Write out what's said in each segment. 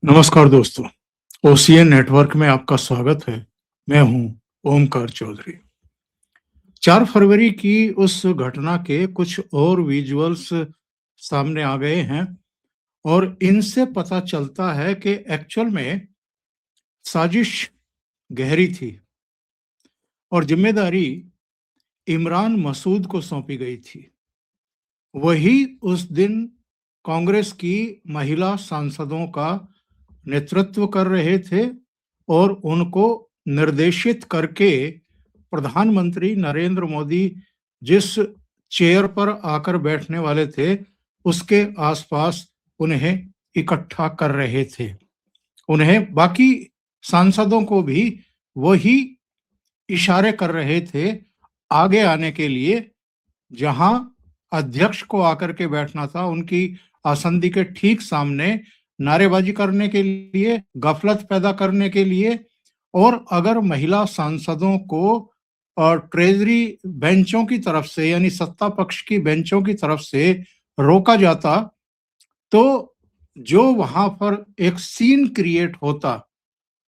नमस्कार दोस्तों, OCN network में आपका स्वागत है। मैं हूं ओमकार चौधरी। 4 फरवरी की उस घटना के कुछ और विजुअल्स सामने आ गए हैं और इनसे पता चलता है कि एक्चुअल में साजिश गहरी थी और जिम्मेदारी इमरान मसूद को सौंपी गई थी। वही उस दिन कांग्रेस की महिला सांसदों का नेतृत्व कर रहे थे और उनको निर्देशित करके प्रधानमंत्री नरेंद्र मोदी जिस चेयर पर आकर बैठने वाले थे उसके आसपास उन्हें इकट्ठा कर रहे थे। उन्हें बाकी सांसदों को भी वही इशारे कर रहे थे आगे आने के लिए, जहां अध्यक्ष को आकर के बैठना था उनकी आसंदी के ठीक सामने, नारेबाजी करने के लिए, गफलत पैदा करने के लिए। और अगर महिला सांसदों को ट्रेजरी बेंचों की तरफ से यानी सत्ता पक्ष की बेंचों की तरफ से रोका जाता तो जो वहां पर एक सीन क्रिएट होता,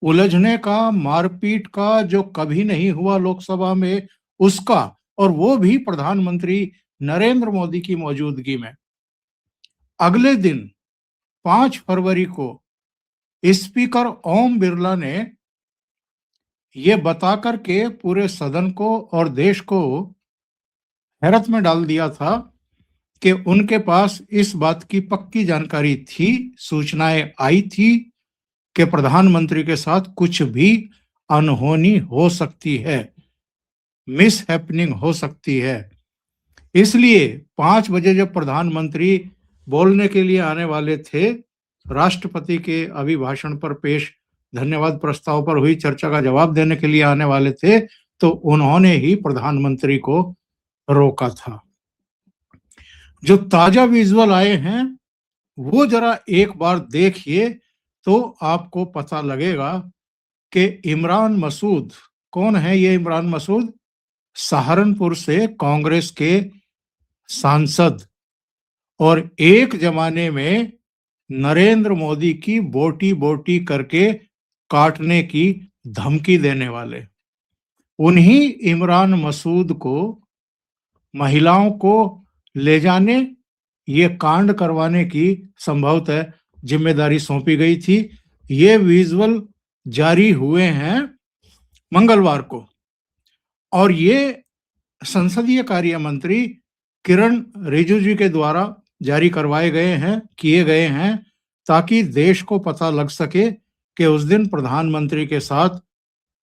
उलझने का, मारपीट का, जो कभी नहीं हुआ लोकसभा में उसका, और वो भी प्रधानमंत्री नरेंद्र मोदी की मौजूदगी में। अगले दिन 5 फरवरी को स्पीकर ओम बिरला ने ये बताकर के पूरे सदन को और देश को हैरत में डाल दिया था कि उनके पास इस बात की पक्की जानकारी थी, सूचनाएं आई थी कि प्रधानमंत्री के साथ कुछ भी अनहोनी हो सकती है, मिस हैपनिंग हो सकती है। इसलिए 5 बजे जब प्रधानमंत्री बोलने के लिए आने वाले थे, राष्ट्रपति के अभिभाषण पर पेश धन्यवाद प्रस्ताव पर हुई चर्चा का जवाब देने के लिए आने वाले थे, तो उन्होंने ही प्रधानमंत्री को रोका था। जो ताजा विजुअल आए हैं वो जरा एक बार देखिए तो आपको पता लगेगा कि इमरान मसूद कौन है। ये इमरान मसूद सहारनपुर से कांग्रेस के सांसद और एक जमाने में नरेंद्र मोदी की बोटी बोटी करके काटने की धमकी देने वाले, उन्हीं इमरान मसूद को महिलाओं को ले जाने, ये कांड करवाने की संभवतः जिम्मेदारी सौंपी गई थी। ये विजुअल जारी हुए हैं मंगलवार को और ये संसदीय कार्य मंत्री किरण रिजिजू के द्वारा जारी करवाए गए हैं, किए गए हैं, ताकि देश को पता लग सके कि उस दिन प्रधानमंत्री के साथ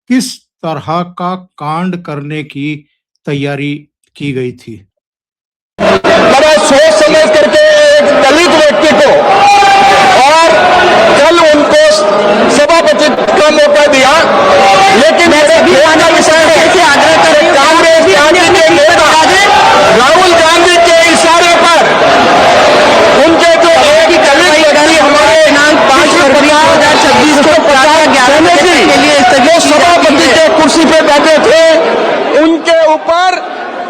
किस तरह का कांड करने की तैयारी की गई थी। बड़ा सोच समझ करके एक दलित व्यक्ति को और कल उनको सभापति का मौका दिया, लेकिन मेरे खेद का विषय है कांग्रेस पार्टी के नेता राहुल गांधी के इशारे पर उनके जो एक दलित व्यक्ति हमारे 5 फरवरी 2026 को 11 के लिए जो सभापति के कुर्सी पे बैठे थे उनके ऊपर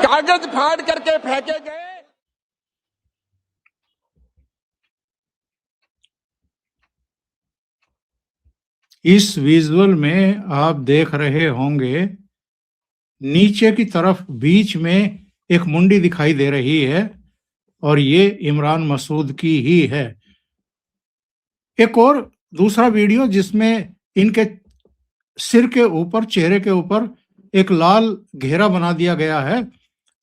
कागज फाड़ करके फेंके गए। इस विजुअल में आप देख रहे होंगे नीचे की तरफ बीच में एक मुंडी दिखाई दे रही है और ये इमरान मसूद की ही है। एक और दूसरा वीडियो जिसमें इनके सिर के ऊपर, चेहरे के ऊपर एक लाल घेरा बना दिया गया है,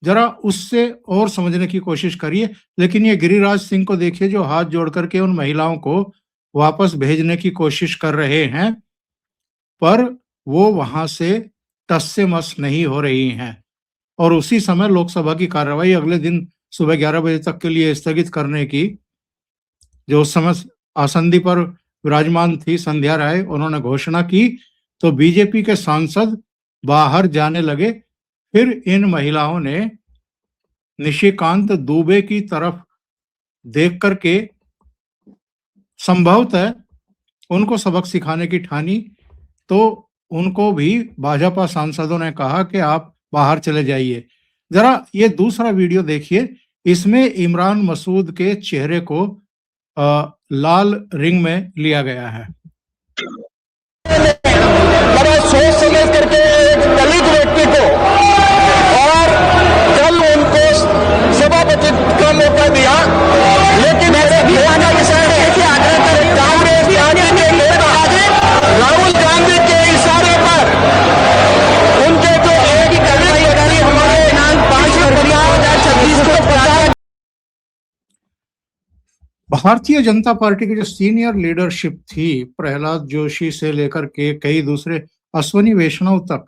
जरा उससे और समझने की कोशिश करिए। लेकिन ये गिरिराज सिंह को देखिए जो हाथ जोड़ करके उन महिलाओं को वापस भेजने की कोशिश कर रहे हैं, पर वो वहां से टस से मस नहीं हो रही हैं। और उसी समय लोकसभा की कार्यवाही अगले दिन सुबह 11 बजे तक के लिए स्थगित करने की, जो उस समय आसंदी पर विराजमान थी संध्या राय, उन्होंने घोषणा की, तो बीजेपी के सांसद बाहर जाने लगे। फिर इन महिलाओं ने निशिकांत दुबे की तरफ देख करके संभवतः उनको सबक सिखाने की ठानी, तो उनको भी भाजपा सांसदों ने कहा कि आप बाहर चले जाइए। जरा ये दूसरा वीडियो देखिए, इसमें इमरान मसूद के चेहरे को लाल रिंग में लिया गया है। बड़ा सोच समझ करके एक दलित व्यक्ति को और कल उनको सभापति का मौका दिया, लेकिन कांग्रेस पार्टी के नेता राहुल गांधी के इशारे पर उनके जो एक दलित व्यक्ति हमारे 5 को भारतीय जनता पार्टी की जो सीनियर लीडरशिप थी, प्रहलाद जोशी से लेकर के कई दूसरे अश्वनी वैष्णव तक,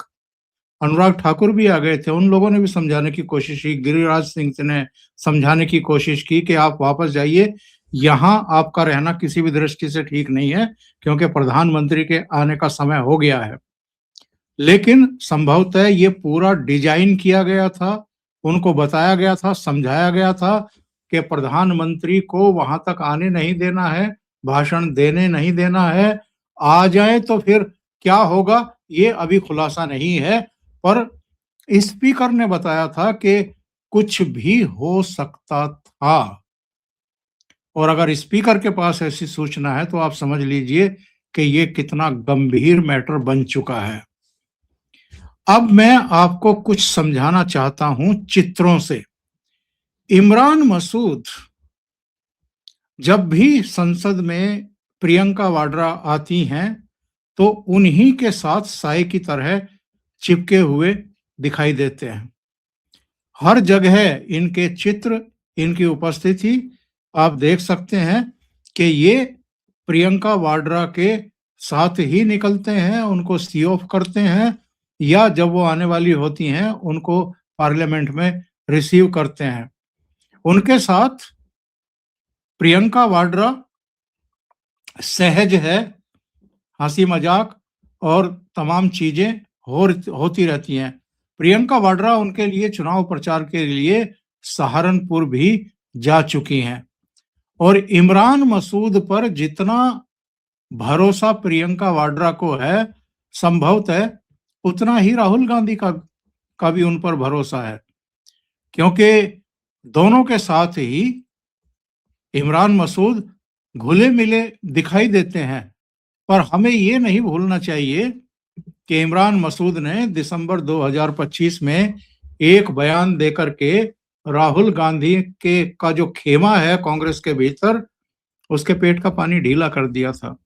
अनुराग ठाकुर भी आ गए थे, उन लोगों ने भी समझाने की कोशिश की, गिरिराज सिंह ने समझाने की कोशिश की कि आप वापस जाइए, यहाँ आपका रहना किसी भी दृष्टि से ठीक नहीं है, क्योंकि प्रधानमंत्री के आने का समय हो गया है। लेकिन संभवतः ये पूरा डिजाइन किया गया था, उनको बताया गया था, समझाया गया था कि प्रधानमंत्री को वहां तक आने नहीं देना है, भाषण देने नहीं देना है, आ जाए तो फिर क्या होगा ये अभी खुलासा नहीं है, पर स्पीकर ने बताया था कि कुछ भी हो सकता था। और अगर स्पीकर के पास ऐसी सूचना है तो आप समझ लीजिए कि ये कितना गंभीर मैटर बन चुका है। अब मैं आपको कुछ समझाना चाहता हूं चित्रों से। इमरान मसूद जब भी संसद में प्रियंका वाड्रा आती हैं तो उन्हीं के साथ साए की तरह चिपके हुए दिखाई देते हैं। हर जगह इनके चित्र, इनकी उपस्थिति आप देख सकते हैं कि ये प्रियंका वाड्रा के साथ ही निकलते हैं, उनको सी ऑफ करते हैं, या जब वो आने वाली होती हैं उनको पार्लियामेंट में रिसीव करते हैं। उनके साथ प्रियंका वाड्रा सहज है, हंसी मजाक और तमाम चीजें होती रहती हैं। प्रियंका वाड्रा उनके लिए चुनाव प्रचार के लिए सहारनपुर भी जा चुकी हैं, और इमरान मसूद पर जितना भरोसा प्रियंका वाड्रा को है, संभवतः उतना ही राहुल गांधी का भी उन पर भरोसा है, क्योंकि दोनों के साथ ही इमरान मसूद घुले मिले दिखाई देते हैं। पर हमें ये नहीं भूलना चाहिए कि इमरान मसूद ने दिसंबर 2025 में एक बयान देकर के राहुल गांधी के का जो खेमा है कांग्रेस के भीतर, उसके पेट का पानी ढीला कर दिया था।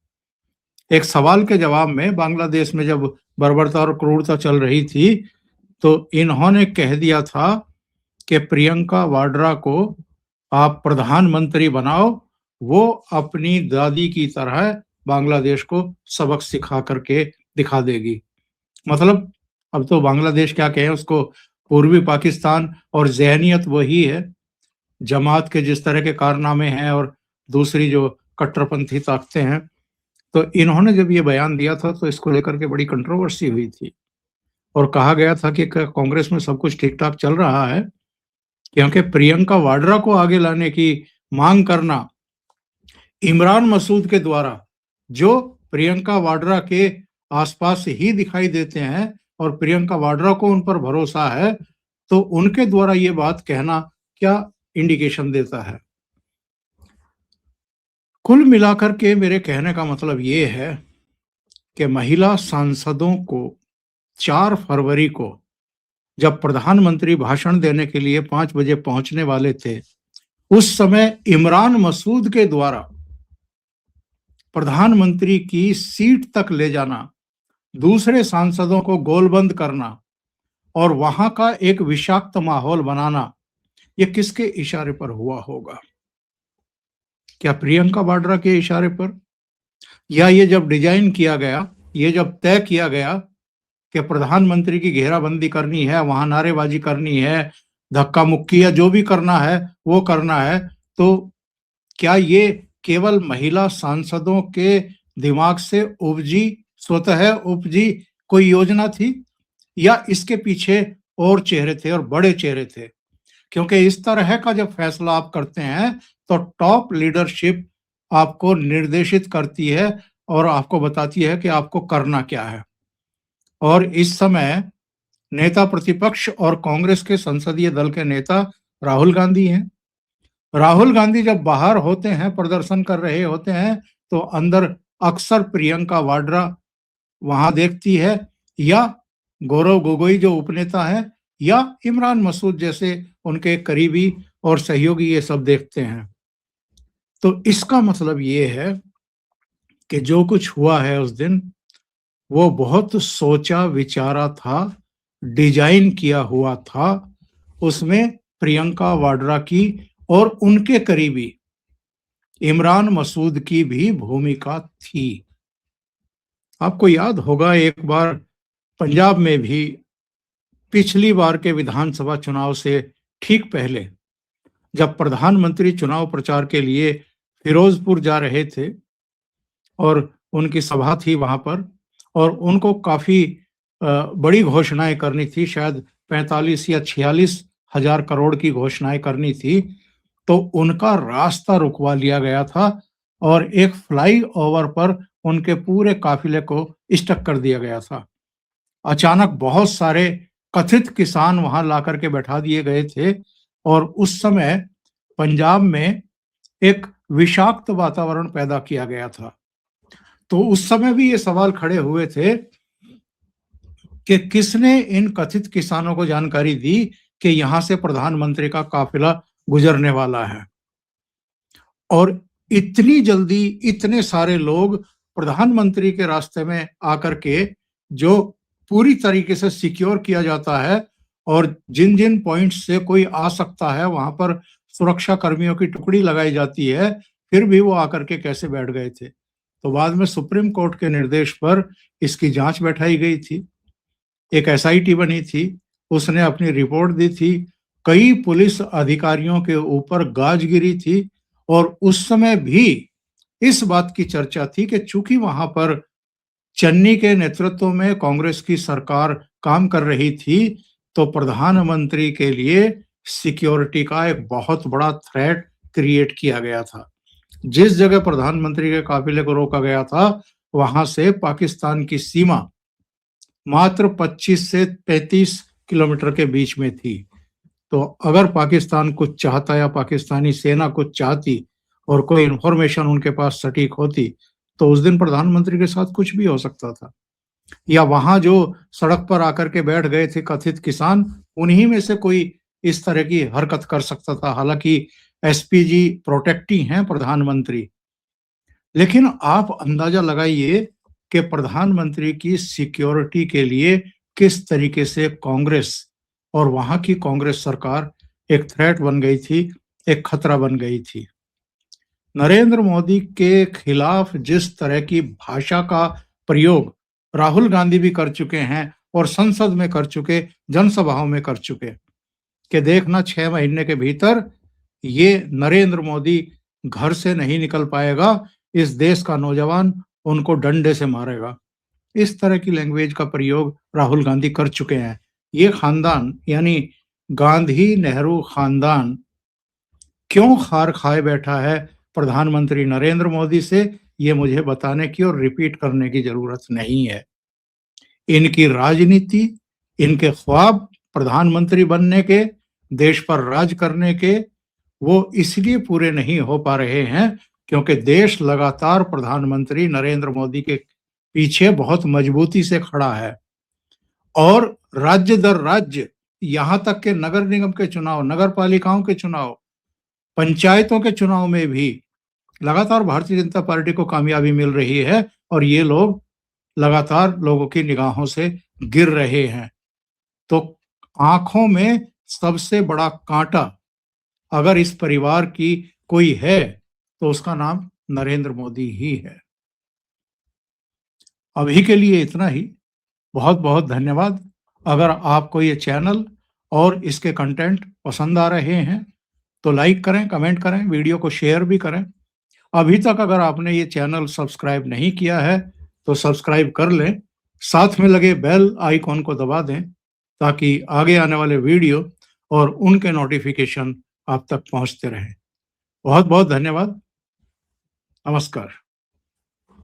एक सवाल के जवाब में, बांग्लादेश में जब बर्बरता और क्रूरता चल रही थी, तो इन्होंने कह दिया था कि प्रियंका वाड्रा को आप प्रधानमंत्री बनाओ, वो अपनी दादी की तरह बांग्लादेश को सबक सिखा करके दिखा देगी। मतलब अब तो बांग्लादेश क्या कहें उसको, पूर्वी पाकिस्तान, और ज़हनियत वही है। जमात के जिस तरह के कारनामे हैं और दूसरी जो कट्टरपंथी ताकतें हैं, तो इन्होंने जब ये बयान दिया था तो इसको लेकर के बड़ी कंट्रोवर्सी हुई थी, और कहा गया था कि कांग्रेस में सब कुछ ठीक ठाक चल रहा है, क्योंकि प्रियंका वाड्रा को आगे लाने की मांग करना इमरान मसूद के द्वारा, जो प्रियंका वाड्रा के आसपास ही दिखाई देते हैं और प्रियंका वाड्रा को उन पर भरोसा है, तो उनके द्वारा ये बात कहना क्या इंडिकेशन देता है। कुल मिलाकर के मेरे कहने का मतलब ये है कि महिला सांसदों को 4 फरवरी को जब प्रधानमंत्री भाषण देने के लिए 5 बजे पहुंचने वाले थे, उस समय इमरान मसूद के द्वारा प्रधानमंत्री की सीट तक ले जाना, दूसरे सांसदों को गोलबंद करना और वहां का एक विषाक्त माहौल बनाना, ये किसके इशारे पर हुआ होगा? क्या प्रियंका वाड्रा के इशारे पर? या ये जब डिजाइन किया गया, ये जब तय किया गया कि प्रधानमंत्री की घेराबंदी करनी है, वहां नारेबाजी करनी है, धक्का मुक्की या जो भी करना है वो करना है, तो क्या ये केवल महिला सांसदों के दिमाग से स्वतः उपजी कोई योजना थी, या इसके पीछे और चेहरे थे और बड़े चेहरे थे? क्योंकि इस तरह का जब फैसला आप करते हैं तो टॉप लीडरशिप आपको निर्देशित करती है और आपको बताती है कि आपको करना क्या है। और इस समय नेता प्रतिपक्ष और कांग्रेस के संसदीय दल के नेता राहुल गांधी हैं। राहुल गांधी जब बाहर होते हैं, प्रदर्शन कर रहे होते हैं, तो अंदर अक्सर प्रियंका वाड्रा वहां देखती है, या गौरव गोगोई जो उपनेता है, या इमरान मसूद जैसे उनके करीबी और सहयोगी ये सब देखते हैं। तो इसका मतलब ये है कि जो कुछ हुआ है उस दिन, वो बहुत सोचा विचारा था, डिजाइन किया हुआ था। उसमें प्रियंका वाड्रा की और उनके करीबी इमरान मसूद की भी भूमिका थी। आपको याद होगा, एक बार पंजाब में भी पिछली बार के विधानसभा चुनाव से ठीक पहले, जब प्रधानमंत्री चुनाव प्रचार के लिए फिरोजपुर जा रहे थे और उनकी सभा थी वहां पर, और उनको काफी बड़ी घोषणाएं करनी थी, शायद 45 या 46 हजार करोड़ की घोषणाएं करनी थी, तो उनका रास्ता रुकवा लिया गया था और एक फ्लाईओवर पर उनके पूरे काफिले को स्टक कर दिया गया था। अचानक बहुत सारे कथित किसान वहां ला करके बैठा दिए गए थे और उस समय पंजाब में एक विषाक्त वातावरण पैदा किया गया था। तो उस समय भी ये सवाल खड़े हुए थे कि किसने इन कथित किसानों को जानकारी दी कि यहां से प्रधानमंत्री का काफिला गुजरने वाला है, और इतनी जल्दी इतने सारे लोग प्रधानमंत्री के रास्ते में आकर के, जो पूरी तरीके से सिक्योर किया जाता है और जिन जिन पॉइंट्स से कोई आ सकता है वहां पर सुरक्षा कर्मियों की टुकड़ी लगाई जाती है, फिर भी वो आकर के कैसे बैठ गए थे। तो बाद में सुप्रीम कोर्ट के निर्देश पर इसकी जांच बैठाई गई थी, एक एसआईटी बनी थी, उसने अपनी रिपोर्ट दी थी, कई पुलिस अधिकारियों के ऊपर गाज गिरी थी, और उस समय भी इस बात की चर्चा थी कि चूंकि वहां पर चन्नी के नेतृत्व में कांग्रेस की सरकार काम कर रही थी, तो प्रधानमंत्री के लिए सिक्योरिटी का एक बहुत बड़ा थ्रेट क्रिएट किया गया था। जिस जगह प्रधानमंत्री के काफिले को रोका गया था, वहां से पाकिस्तान की सीमा मात्र 25 से 35 किलोमीटर के बीच में थी। तो अगर पाकिस्तान कुछ चाहता या पाकिस्तानी सेना कुछ चाहती और कोई इंफॉर्मेशन उनके पास सटीक होती, तो उस दिन प्रधानमंत्री के साथ कुछ भी हो सकता था। या वहां जो सड़क पर आकर के बैठ गए थे कथित किसान, उन्हीं में से कोई इस तरह की हरकत कर सकता था। हालांकि एसपीजी प्रोटेक्टी हैं प्रधानमंत्री, लेकिन आप अंदाजा लगाइए कि प्रधानमंत्री की सिक्योरिटी के लिए किस तरीके से कांग्रेस और वहां की कांग्रेस सरकार एक थ्रेट बन गई थी, एक खतरा बन गई थी। नरेंद्र मोदी के खिलाफ जिस तरह की भाषा का प्रयोग राहुल गांधी भी कर चुके हैं और संसद में कर चुके, जनसभाओं में कर चुके, कि देखना 6 महीने के भीतर ये नरेंद्र मोदी घर से नहीं निकल पाएगा, इस देश का नौजवान उनको डंडे से मारेगा। इस तरह की लैंग्वेज का प्रयोग राहुल गांधी कर चुके हैं। ये खानदान यानी गांधी नेहरू खानदान क्यों खार खाए बैठा है प्रधानमंत्री नरेंद्र मोदी से, ये मुझे बताने की और रिपीट करने की जरूरत नहीं है। इनकी राजनीति, इनके ख्वाब प्रधानमंत्री बनने के, देश पर राज करने के, वो इसलिए पूरे नहीं हो पा रहे हैं क्योंकि देश लगातार प्रधानमंत्री नरेंद्र मोदी के पीछे बहुत मजबूती से खड़ा है, और राज्य दर राज्य, यहां तक के नगर निगम के चुनाव, नगर पालिकाओं के चुनाव, पंचायतों के चुनाव में भी लगातार भारतीय जनता पार्टी को कामयाबी मिल रही है, और ये लोग लगातार लोगों की निगाहों से गिर रहे हैं। तो आंखों में सबसे बड़ा कांटा अगर इस परिवार की कोई है, तो उसका नाम नरेंद्र मोदी ही है। अभी के लिए इतना ही। बहुत बहुत धन्यवाद। अगर आपको ये चैनल और इसके कंटेंट पसंद आ रहे हैं तो लाइक करें, कमेंट करें, वीडियो को शेयर भी करें। अभी तक अगर आपने ये चैनल सब्सक्राइब नहीं किया है तो सब्सक्राइब कर लें, साथ में लगे बेल आइकॉन को दबा दें ताकि आगे आने वाले वीडियो और उनके नोटिफिकेशन आप तक पहुंचते रहें। बहुत बहुत धन्यवाद। नमस्कार।